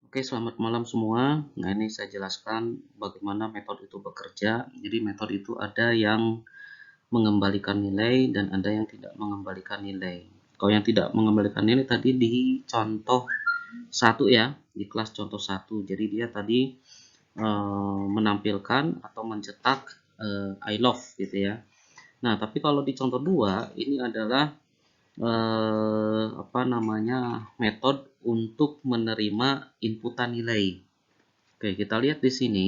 Oke, selamat malam semua. Nah, ini saya jelaskan bagaimana metode itu bekerja. Jadi, metode itu ada yang mengembalikan nilai dan ada yang tidak mengembalikan nilai. Kalau yang tidak mengembalikan nilai tadi di contoh satu ya, di kelas contoh satu. Jadi, dia tadi menampilkan atau mencetak I love gitu ya. Nah, tapi kalau di contoh 2 ini adalah metode untuk menerima inputan nilai. Oke, kita lihat di sini.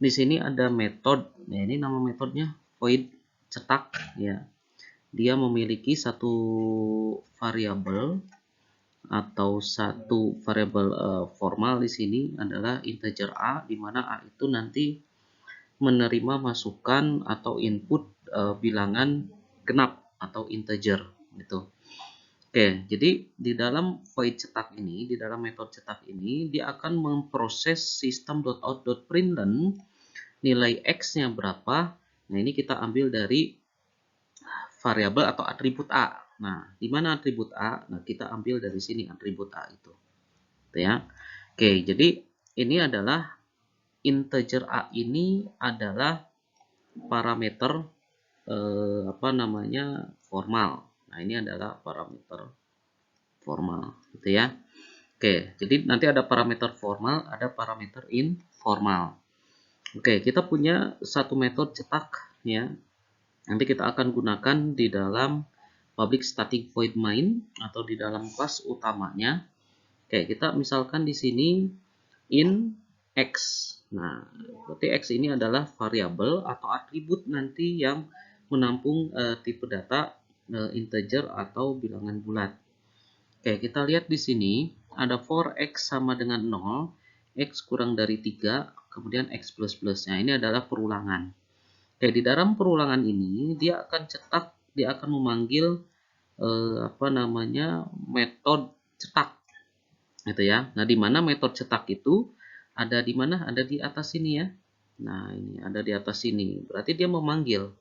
Di sini ada metode. Nah, ini nama metodenya void cetak ya. Dia memiliki satu variabel atau satu variabel formal di sini adalah integer a, di mana a itu nanti menerima masukan atau input bilangan genap atau integer gitu. Oke, jadi di dalam void cetak ini, di dalam metode cetak ini, dia akan memproses system.out.println nilai x-nya berapa. Nah, ini kita ambil dari variabel atau atribut a. Nah, di mana atribut a? Nah, kita ambil dari sini atribut a itu. Gitu ya. Oke, jadi ini adalah integer a ini adalah parameter formal. Nah, ini adalah parameter formal gitu ya. Oke, jadi nanti ada parameter formal, ada parameter informal. Oke, kita punya satu metode cetak ya. Nanti kita akan gunakan di dalam public static void main atau di dalam kelas utamanya. Oke, kita misalkan di sini in x. Nah, berarti x ini adalah variabel atau atribut nanti yang menampung tipe data integer atau bilangan bulat. Oke, kita lihat di sini ada for x sama dengan 0, x kurang dari 3, kemudian x plus plusnya. Ini adalah perulangan. Oke, di dalam perulangan ini dia akan memanggil metode cetak gitu ya. Nah, di mana metode cetak itu ada di mana? Ada di atas sini ya. Nah, ini ada di atas sini. Berarti dia memanggil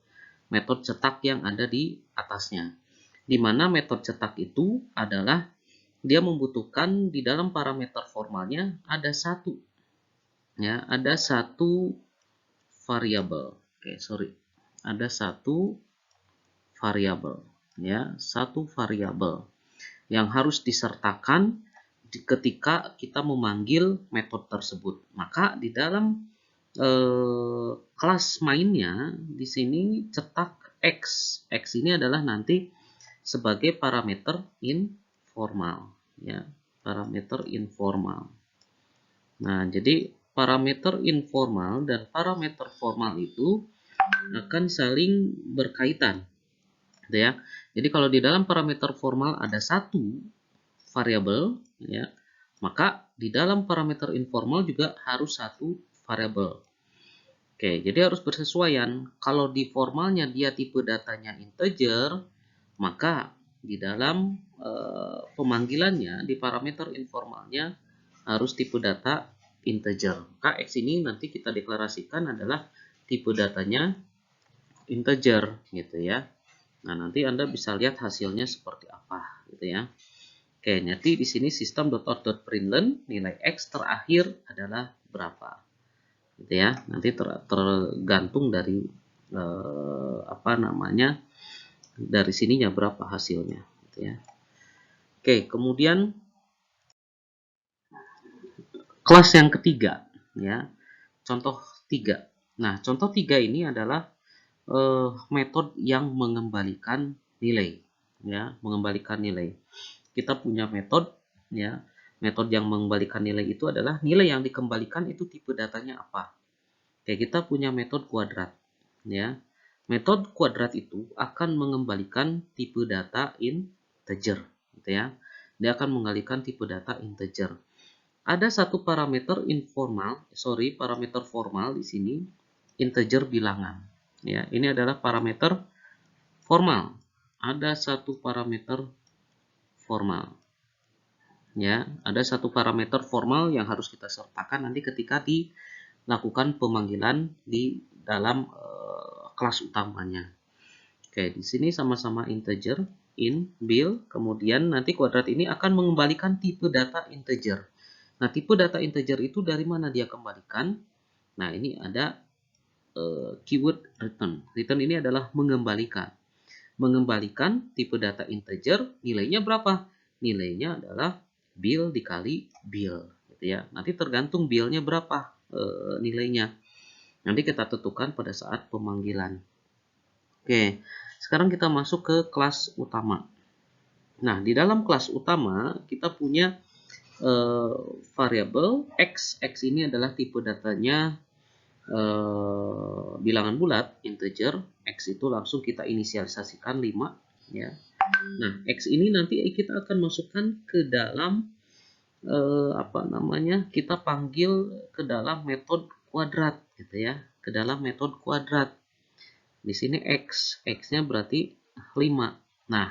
metode cetak yang ada di atasnya. Di mana metode cetak itu adalah dia membutuhkan di dalam parameter formalnya ada satu ya, ada satu variabel. Oke, sorry. Ada satu variabel ya, satu variabel yang harus disertakan ketika kita memanggil metode tersebut. Maka di dalam kelas mainnya di sini cetak x. X ini adalah nanti sebagai parameter informal ya, parameter informal. Nah, jadi parameter informal dan parameter formal itu akan saling berkaitan gitu ya. Jadi kalau di dalam parameter formal ada satu variabel ya, maka di dalam parameter informal juga harus satu variabel. Oke, jadi harus bersesuaian. Kalau di formalnya dia tipe datanya integer, maka di dalam pemanggilannya di parameter informalnya harus tipe data integer. Maka x ini nanti kita deklarasikan adalah tipe datanya integer gitu ya. Nah, nanti Anda bisa lihat hasilnya seperti apa gitu ya. Oke, nanti di sini system.out.println nilai x terakhir adalah berapa. Gitu ya. Nanti tergantung dari dari sininya berapa hasilnya gitu ya. Oke, kemudian kelas yang ketiga ya. Contoh 3. Nah, contoh 3 ini adalah metode yang mengembalikan nilai ya, mengembalikan nilai. Kita punya metode ya. Metode yang mengembalikan nilai itu adalah nilai yang dikembalikan itu tipe datanya apa. Oke, kita punya metode kuadrat ya. Metode kuadrat itu akan mengembalikan tipe data integer gitu ya. Dia akan mengembalikan tipe data integer. Ada satu parameter parameter formal di sini, integer bilangan. Ya, ini adalah parameter formal. Ada satu parameter formal. Ya, ada satu parameter formal yang harus kita sertakan nanti ketika dilakukan pemanggilan di dalam kelas utamanya. Oke, di sini sama-sama integer in bil, kemudian nanti kuadrat ini akan mengembalikan tipe data integer. Nah, tipe data integer itu dari mana dia kembalikan? Nah, ini ada keyword return. Return ini adalah mengembalikan. Mengembalikan tipe data integer, nilainya berapa? Nilainya adalah bill dikali bill, gitu ya. Nanti tergantung billnya berapa nilainya. Nanti kita tentukan pada saat pemanggilan. Oke, sekarang kita masuk ke kelas utama. Nah, di dalam kelas utama kita punya variabel x. X ini adalah tipe datanya bilangan bulat, integer. X itu langsung kita inisialisasikan 5, ya. Nah, x ini nanti kita akan masukkan ke dalam kita panggil ke dalam metode kuadrat, gitu ya, ke dalam metode kuadrat. Di sini x-nya berarti 5. Nah,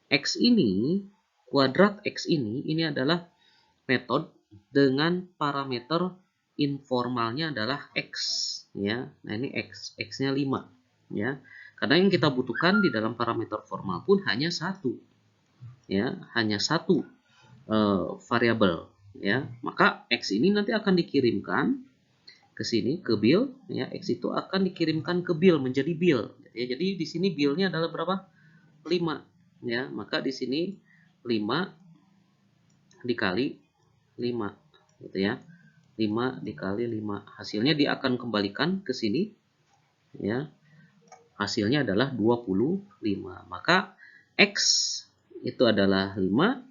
x ini, kuadrat x ini adalah metode dengan parameter informalnya adalah x, ya. Nah, ini x-nya 5, ya. Karena yang kita butuhkan di dalam parameter formal pun hanya satu, ya, hanya satu variabel, ya. Maka x ini nanti akan dikirimkan ke sini ke bill, ya. X itu akan dikirimkan ke bill menjadi bill, ya. Jadi di sini billnya adalah berapa? 5, ya. Maka di sini 5 dikali 5, gitu ya. 5 dikali 5. Hasilnya dia akan kembalikan ke sini, ya. Hasilnya adalah 25. Maka x itu adalah 5.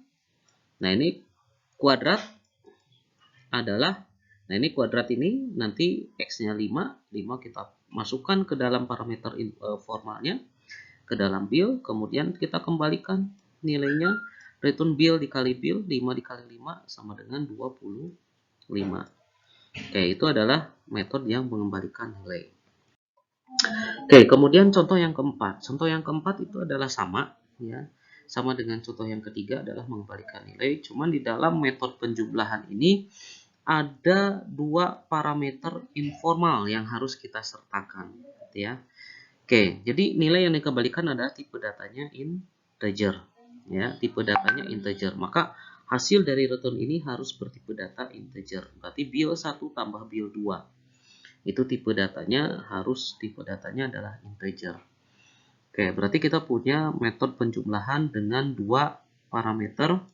Nah, ini kuadrat adalah, nah ini kuadrat ini nanti x-nya 5 kita masukkan ke dalam parameter formalnya, ke dalam bill, kemudian kita kembalikan nilainya, return bill dikali bill, 5 dikali 5 sama dengan 25. Oke, itu adalah metode yang mengembalikan nilai. Oke, kemudian contoh yang keempat. Contoh yang keempat itu adalah sama, ya. Sama dengan contoh yang ketiga adalah mengembalikan nilai. Cuman di dalam metode penjumlahan ini ada dua parameter informal yang harus kita sertakan, gitu ya. Oke, jadi nilai yang dikembalikan adalah tipe datanya integer, ya. Tipe datanya integer. Maka hasil dari return ini harus bertipe data integer. Berarti bill 1 tambah bill 2. Itu tipe datanya adalah integer. Oke, berarti kita punya metode penjumlahan dengan dua parameter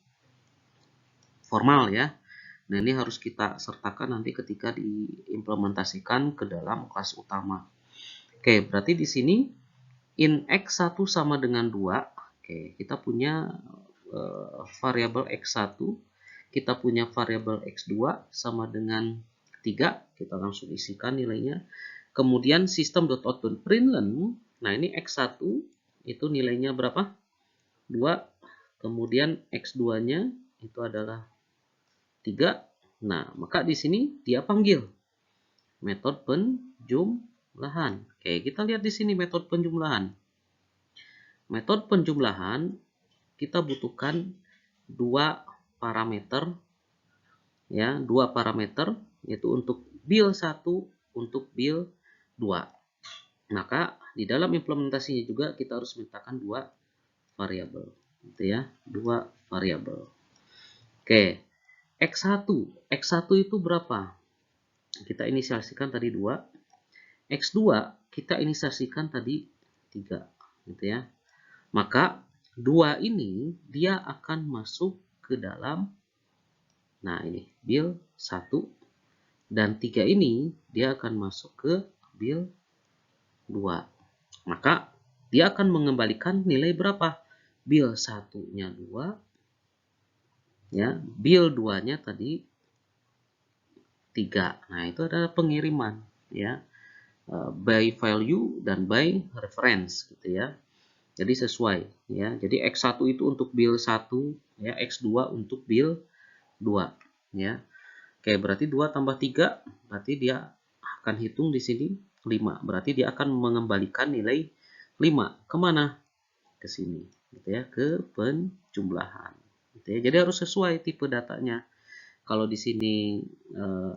formal, ya. Nah, ini harus kita sertakan nanti ketika diimplementasikan ke dalam kelas utama. Oke, berarti di sini in x1 sama dengan 2. Oke, kita punya variabel x1, kita punya variabel x2 sama dengan 3, kita langsung isikan nilainya. Kemudian system.out.println, nah ini x1 itu nilainya berapa? 2, kemudian x2-nya itu adalah 3. Nah, maka di sini dia panggil metode penjumlahan. Oke, kita lihat di sini metode penjumlahan. Metode penjumlahan kita butuhkan dua parameter, ya, dua parameter, yaitu untuk bill 1, untuk bill 2. Maka di dalam implementasinya juga kita harus menyertakan dua variabel, gitu ya, dua variabel. Oke, x1 itu berapa? Kita inisialisasikan tadi 2. x2 kita inisialisasikan tadi 3, gitu ya. Maka 2 ini dia akan masuk ke dalam, nah ini bill 1, dan 3 ini dia akan masuk ke bill 2. Maka dia akan mengembalikan nilai berapa? Bill 1-nya 2, ya, bill 2-nya tadi 3. Nah, itu adalah pengiriman, ya, by value dan by reference, gitu ya. Jadi sesuai, ya. Jadi X1 itu untuk bill 1, ya, X2 untuk bill 2, ya. Oke, berarti 2 tambah 3 berarti dia akan hitung di sini 5. Berarti dia akan mengembalikan nilai 5 kemana? Ke sini, gitu ya, ke penjumlahan, gitu ya. Jadi harus sesuai tipe datanya. Kalau di sini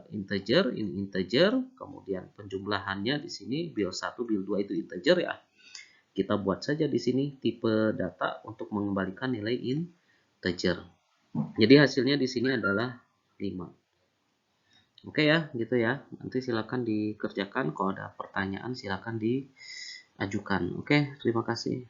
integer, ini integer, kemudian penjumlahannya di sini bill 1, bill 2 itu integer, ya. Kita buat saja di sini tipe data untuk mengembalikan nilai integer. Jadi hasilnya di sini adalah Oke ya, gitu ya. Nanti silakan dikerjakan. Kalau ada pertanyaan silakan diajukan. Oke, terima kasih.